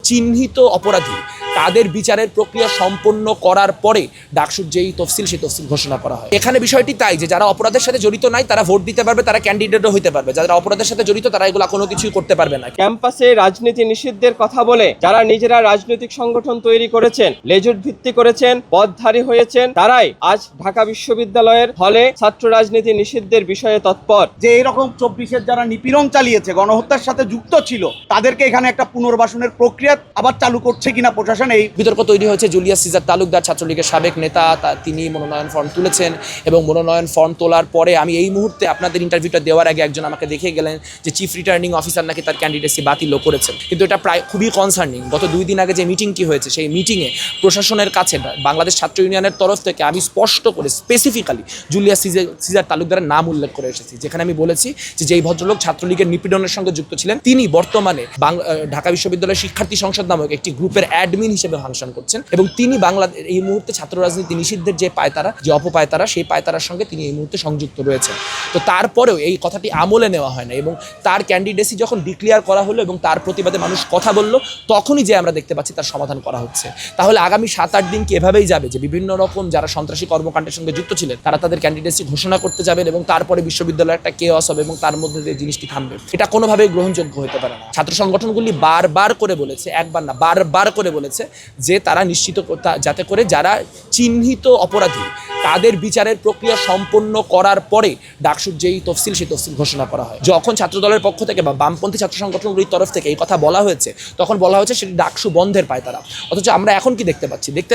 চিহ্নিত অপরাধী তাদের বিচারের প্রক্রিয়া সম্পন্ন করার পরে ডাকসুর যেই তফসিল সেই তফসিল ঘোষণা করা হয়। এখানে বিষয়টি তাই যে যারা অপরাধের সাথে জড়িত নাই তারা ভোট দিতে পারবে, তারা ক্যান্ডিডেটও হতে পারবে, যারা অপরাধের সাথে জড়িত তারা এগুলো কোনো কিছুই করতে পারবে না। ক্যাম্পাসে রাজনীতি নিষিদ্ধের কথা বলে যারা নিজেরা রাজনৈতিক সংগঠন তৈরি করেছেন, লেজুর ভিত্তি করেছেন, পদধারী হয়েছেন, তারাই আজ ঢাকা বিশ্ববিদ্যালয়ের হলে ছাত্র রাজনীতি নিষিদ্ধের বিষয়ে তৎপর। যে এরকম 24-এর যারা নিপীড়ন চালিয়েছে, গণহত্যার সাথে যুক্ত ছিল, তাদেরকে এখানে একটা পুনর্বাসনের প্রক্রিয়া আবার চালু করছে কিনা প্রশাসন, এই বিতর্ক তৈরি হয়েছে। জুলিয়াস সিজার তালুকদার ছাত্রলীগের সাবেক নেতা, তিনি মনোনয়ন ফর্ম তুলেছেন এবং মনোনয়ন ফর্ম তোলার পরে আমি এই মুহূর্তে আপনাদের ইন্টারভিউটা দেওয়ার আগে একজন আমাকে দেখে গেলেন যে চিফ রিটার্নিং অফিসার নাকি তার ক্যান্ডিডেসি বাতিলও করেছেন। কিন্তু এটা প্রায় খুবই কনসার্নিং। গত 2 দিন আগে যে মিটিংটি হয়েছে সেই মিটিংয়ে প্রশাসনের কাছে বাংলাদেশ ছাত্র ইউনিয়নের তরফ থেকে আমি স্পষ্ট করে স্পেসিফিক্যালি জুলিয়াস সিজার তালুকদারের নাম উল্লেখ করে এসেছি, যেখানে আমি বলেছি যে যেই ভদ্রলোক ছাত্রলীগের নিপীড়নের সঙ্গে যুক্ত ছিলেন তিনি বর্তমানে ঢাকা বিশ্ববিদ্যালয়ের শিক্ষার্থী সংসদ নামক একটি গ্রুপের অ্যাডমিন হিসেবে ফাংশন করছেন এবং তিনি বাংলাদেশ এই মুহূর্তে ছাত্র রাজনীতি নিষিদ্ধের যে পায়তারা, যে অপপায়তারা, সেই পায়তারার সঙ্গে তিনি এই মুহূর্তে সংযুক্ত রয়েছেন। তো তারপরেও এই কথাটি আমলে নেওয়া হয় না এবং তার ক্যান্ডিডেসি যখন ডিক্লেয়ার করা হলো এবং তার প্রতিবাদে মানুষ কথা বলল, তখনই যে আমরা দেখতে পাচ্ছি তার সমাধান করা হচ্ছে। তাহলে আগামী 7-8 দিন কি এভাবেই যাবে যে বিভিন্ন রকম যারা সন্ত্রাসী কর্মকাণ্ডের সঙ্গে যুক্ত ছিলেন তারা তাদের ক্যান্ডিডেসি ঘোষণা করতে যাবেন এবং তারপরে বিশ্ববিদ্যালয়ে একটা কেওয়াস হবে এবং তার মধ্যে যে জিনিসটি থামবে? এটা কোনোভাবেই গ্রহণযোগ্য হতে পারে না। ছাত্র সংগঠনগুলি বারবার করে বলেছে, একবার না বারবার করে বলেছে যে তারা নিশ্চিত যাতে করে যারা চিহ্নিত অপরাধী তাদের বিচারের প্রক্রিয়া সম্পন্ন করার পরে ডাকসুর যেই তফসিল সেই তফসিল ঘোষণা করা হয়। যখন ছাত্রদলের পক্ষ থেকে বা বামপন্থী ছাত্র সংগঠনগুলির তরফ থেকে এই কথা বলা হয়েছে তখন বলা হয়েছে সেটি ডাকসু বন্ধের পায়তারা। অথচ আমরা এখন কি দেখতে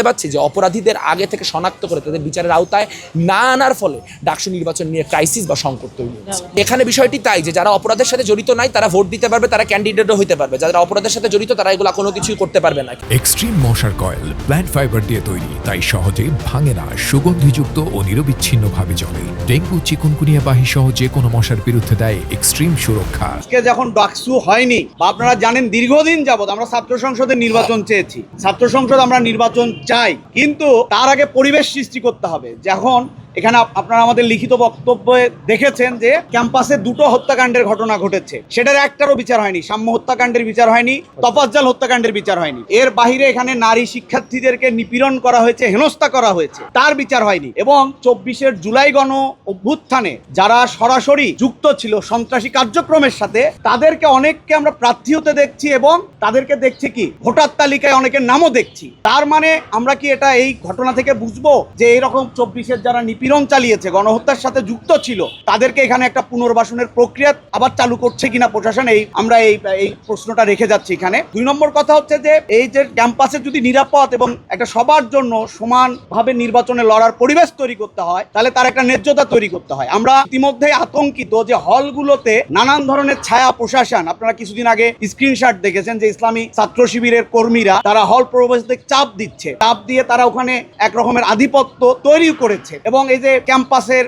পাচ্ছি যে অপরাধীদের আগে থেকে শনাক্ত করে তাদের বিচারের আওতায় না আনার ফলে ডাকসু নির্বাচন নিয়ে ক্রাইসিস বা সংকট তৈরি হচ্ছে। এখানে বিষয়টি তাই যে যারা অপরাধের সাথে জড়িত নাই তারা ভোট দিতে পারবে, তারা ক্যান্ডিডেটও হতে পারবে, যারা অপরাধের সাথে জড়িত তারা এগুলো কোনো কিছুই করতে পারবে না। এক্সট্রিম মশার কয়েল প্ল্যান্ট ফাইবার দিয়ে তৈরি, তাই সহজে ভাঙে না, সুগন্ধিযুক্ত ও নিরবিচ্ছিন্নভাবে জ্বলে। ডেঙ্গু, চিকুনগুনিয়া বাহি সহ যে কোনো মশার বিরুদ্ধে দেয় এক্সট্রিম সুরক্ষা। আজকে যখন ডাকসু হয়নি বা আপনারা জানেন দীর্ঘদিন যাবত আমরা ছাত্র সংসদের নির্বাচন চেয়েছি, ছাত্র সংসদ আমরা নির্বাচন চাই, কিন্তু তার আগে পরিবেশ সৃষ্টি করতে হবে। যখন এখানে আপনারা আমাদের লিখিত বক্তব্যে দেখেছেন যে ক্যাম্পাসে 2টো হত্যাকাণ্ডের ঘটনা ঘটেছে, সেটার একটারও বিচার হয়নি। সাম্য হত্যাকাণ্ডের বিচার হয়নি, তফাজ্জল হত্যাকাণ্ডের বিচার হয়নি। এর বাহিরে এখানে নারী শিক্ষার্থীদেরকে নিপীড়ন করা হয়েছে, হেনস্থা করা হয়েছে, তার বিচার হয়নি। এবং 24-এর জুলাই গণ অভ্যুত্থানে যারা সরাসরি যুক্ত ছিল সন্ত্রাসী কার্যক্রমের সাথে, তাদেরকে অনেককে আমরা প্রার্থী হতে দেখছি এবং তাদেরকে দেখছি কি ভোটার তালিকায় অনেকের নামও দেখছি। তার মানে আমরা কি এটা এই ঘটনা থেকে বুঝবো যে এইরকম 24-এর যারা নিপীড়ন চালিয়েছে, গণহত্যার সাথে যুক্ত ছিল, তাদেরকে এখানে একটা পুনর্বাসনের প্রক্রিয়া আবার চালু করছে কিনা প্রশাসন, আমরা এই প্রশ্নটা রেখে যাচ্ছি এখানে। 2 নম্বর কথা হচ্ছে যে এই যে ক্যাম্পাসে যদি নিরাপদ এবং একটা সবার জন্য সমানভাবে নির্বাচনে লড়ার পরিবেশ তৈরি করতে হয়, তাহলে তার একটা ন্যায্যতা তৈরি করতে হয়। আমরা ইতিমধ্যে আতঙ্কিত যে হলগুলোতে নানান ধরনের ছায়া প্রশাসন, আপনারা কিছুদিন আগে স্ক্রিনশট দেখেছেন যে ইসলামী ছাত্র শিবিরের কর্মীরা তারা হল প্রবেশদের চাপ দিচ্ছে, চাপ দিয়ে তারা ওখানে এক রকমের আধিপত্য তৈরি করেছে। এবং এই যে ক্যাম্পাসের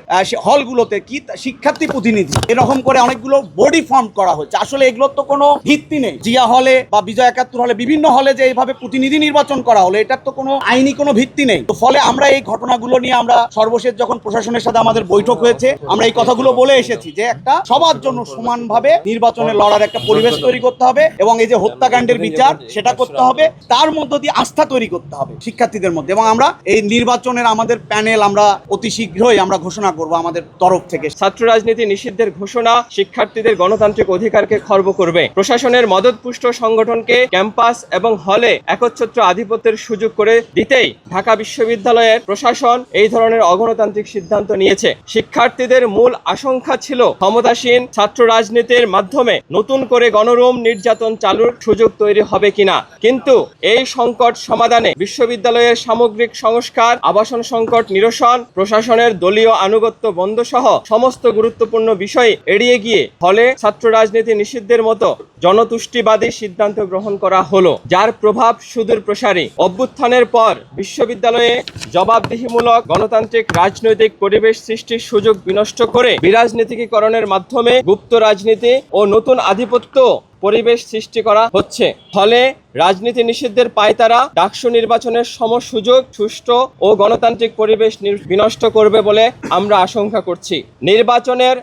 হলগুলোতে কি শিক্ষার্থী প্রতিনিধি এরকম করে অনেকগুলো বডি ফর্ম করা হচ্ছে, আসলে এগুলোর তো কোনো ভিত্তি নেই। জিয়া হলে বা বিজয় 71 হলে, বিভিন্ন হলে যে এইভাবে প্রতিনিধি নির্বাচন করা হলো, এটার তো কোনো আইনি কোনো ভিত্তি নেই। তো ফলে আমরা এই ঘটনাগুলো নিয়ে আমরা সর্বশেষ যখন প্রশাসনের সাথে আমাদের বৈঠক হয়েছে, আমরা এই কথাগুলো বলে এসেছি যে একটা সবার জন্য সমানভাবে নির্বাচনে লড়ার একটা পরিবেশ তৈরি করতে হবে এবং এই যে হত্যাকাণ্ডের বিচার সেটা করতে হবে, তার মধ্য দিয়ে আস্থা তৈরি করতে হবে শিক্ষার্থীদের মধ্যে। এবং আমরা এই নির্বাচনের আমাদের প্যানেল আমরা অতি শীঘ্রই আমরা ঘোষণা করব আমাদের তরফ থেকে। ছাত্র রাজনীতি নিষিদ্ধের ঘোষণা শিক্ষার্থীদের গণতান্ত্রিক অধিকারকে খর্ব করবে। প্রশাসনের মদতপুষ্ট সংগঠনকে ক্যাম্পাস এবং হলে একচ্ছত্র আধিপত্যের সুযোগ করে দিতেই ঢাকা বিশ্ববিদ্যালয়ের প্রশাসন এই ধরনের অগণতান্ত্রিক সিদ্ধান্ত নিয়েছে। শিক্ষার্থীদের মূল আশঙ্কা ছিল ক্ষমতাসীন ছাত্র রাজনীতির মাধ্যমে নতুন করে গণরুম নির্যাতন চালুর সুযোগ তৈরি হবে কিনা, কিন্তু এই সংকট সমাধানে বিশ্ববিদ্যালয়ের সামগ্রিক সংস্কার, আবাসন সংকট নিরসন, প্রশাসনের দলীয় আনুগত্য বন্ধ সহ সমস্ত গুরুত্বপূর্ণ বিষয় এড়িয়ে গিয়ে ফলে ছাত্র রাজনীতি নিষিদ্ধের মতো জনতুষ্টিবাদী সিদ্ধান্ত গ্রহণ করা হলো, যার প্রভাব সুদূর প্রসারী। অভ্যুত্থানের পর বিশ্ববিদ্যালয়ে জবাবদিহিমূলক গণতান্ত্রিক রাজনৈতিক পরিবেশ সৃষ্টির সুযোগ বিনষ্ট করে বিরাজনীতিকরণের মাধ্যমে গুপ্ত রাজনীতি ও নতুন আধিপত্য পরিবেশ সৃষ্টি করা হচ্ছে। ফলে রাজনীতি নিষিদ্ধের পায়তারা ডাকসু নির্বাচনের সুযোগ সুষ্ঠু ও গণতান্ত্রিক পরিবেশ বিনষ্ট করবে বলে আমরা আশঙ্কা করছি। নির্বাচনের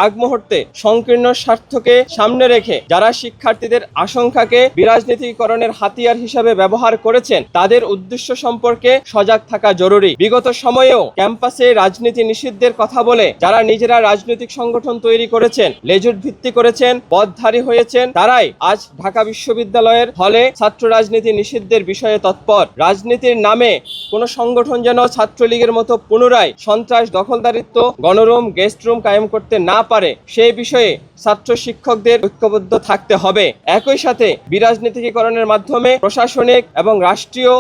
আগ মুহূর্তে সংকীর্ণ স্বার্থকে সামনে রেখে যারা শিক্ষার্থীদের আশঙ্কাকে বিরাজনীতিকরণের হাতিয়ার হিসেবে ব্যবহার করেছেন তাদের উদ্দেশ্য সম্পর্কে সজাগ থাকা জরুরি। বিগত সময়েও ক্যাম্পাসে রাজনীতি নিষিদ্ধের কথা বলে যারা নিজেরা রাজনৈতিক সংগঠন তৈরি করেছেন, লেজুট ভিত্তি করেছেন, পথধারী হয়েছেন, তারাই আজ ঢাকা বিশ্ববিদ্যালয়ের হলে ছাত্র রাজনীতি নিষিদ্ধের বিষয়ে তৎপর। রাজনীতির নামে কোনো সংগঠন যেন ছাত্রলীগের মতো পুনরায় সন্ত্রাস, দখলদারিত্ব, গণরুম, গেস্ট রুম কায়েম করতে না পারে সেই বিষয়ে ছাত্র শিক্ষকদের ঐক্যবদ্ধ থাকতে হবে। একই সাথে বিরাজনীতিকরণের মাধ্যমে প্রশাসনিক এবং রাষ্ট্রীয়